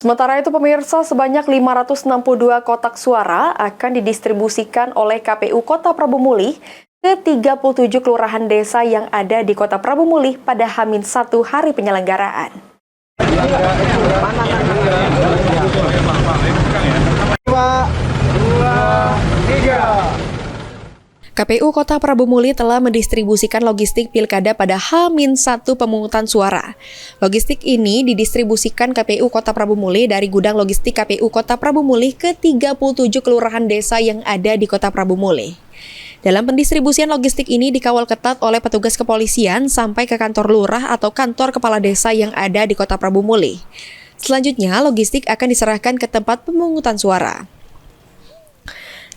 Sementara itu pemirsa, sebanyak 562 kotak suara akan didistribusikan oleh KPU Kota Prabu Mulih ke 37 kelurahan desa yang ada di Kota Prabu Mulih pada H-1 hari penyelenggaraan. KPU Kota Prabu Mulih telah mendistribusikan logistik pilkada pada H-1 pemungutan suara. Logistik ini didistribusikan KPU Kota Prabu Mulih dari gudang logistik KPU Kota Prabu Mulih ke 37 kelurahan desa yang ada di Kota Prabu Mulih. Dalam pendistribusian logistik ini dikawal ketat oleh petugas kepolisian sampai ke kantor lurah atau kantor kepala desa yang ada di Kota Prabu Mulih. Selanjutnya, logistik akan diserahkan ke tempat pemungutan suara.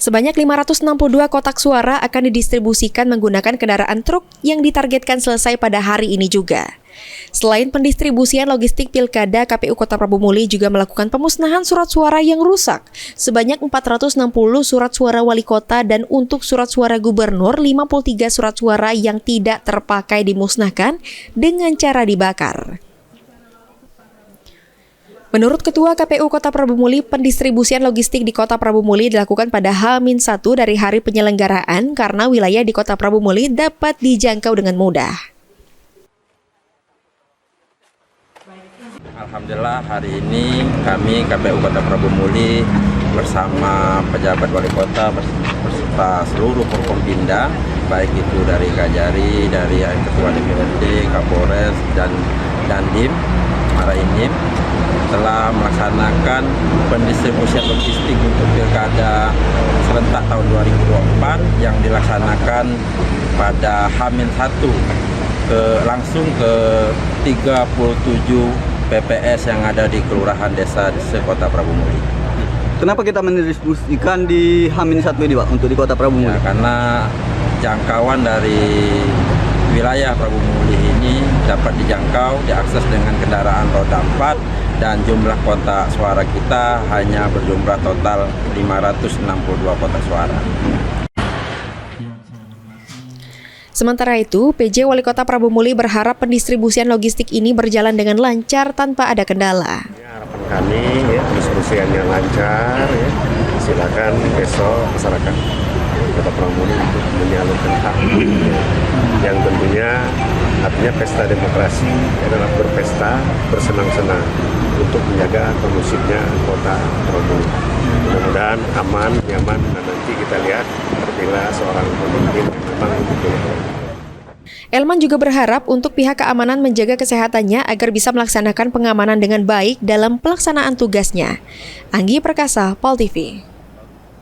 Sebanyak 562 kotak suara akan didistribusikan menggunakan kendaraan truk yang ditargetkan selesai pada hari ini juga. Selain pendistribusian logistik pilkada, KPU Kota Prabu Mulih juga melakukan pemusnahan surat suara yang rusak. Sebanyak 460 surat suara wali kota dan untuk surat suara gubernur, 53 surat suara yang tidak terpakai dimusnahkan dengan cara dibakar. Menurut Ketua KPU Kota Prabu Mulih, pendistribusian logistik di Kota Prabu Mulih dilakukan pada H-1 dari hari penyelenggaraan karena wilayah di Kota Prabu Mulih dapat dijangkau dengan mudah. Alhamdulillah hari ini kami KPU Kota Prabu Mulih bersama pejabat wali kota beserta seluruh Forkompinda, baik itu dari Kajari, dari Ketua DPRD, Kapolres, dan Dandim, Marainim, telah melaksanakan pendistribusian logistik untuk pilkada serentak tahun 2024 yang dilaksanakan pada H-1 langsung ke 37 PPS yang ada di kelurahan desa Kota Prabu Mulih. Kenapa kita mendistribusikan di H-1 ini, Pak, untuk di Kota Prabu Mulih? Ya, karena jangkauan dari wilayah Prabu Mulih ini dapat dijangkau, diakses dengan kendaraan roda 4 dan jumlah kotak suara kita hanya berjumlah total 562 kotak suara. Sementara itu, PJ Wali Kota Prabu Mulih berharap pendistribusian logistik ini berjalan dengan lancar tanpa ada kendala. Harapan kami pendistribusiannya lancar, silakan besok masyarakat Kota Prabu Mulih untuk menyalurkan hak yang tentunya artinya pesta demokrasi adalah berpesta, bersenang-senang untuk menjaga kondusifnya Kota Prabu Mulih. Mudah-mudahan aman, nyaman, dan nanti kita lihat terpilih seorang pemimpin yang memang dipilih. Elman juga berharap untuk pihak keamanan menjaga kesehatannya agar bisa melaksanakan pengamanan dengan baik dalam pelaksanaan tugasnya. Anggi Perkasa, Pol TV.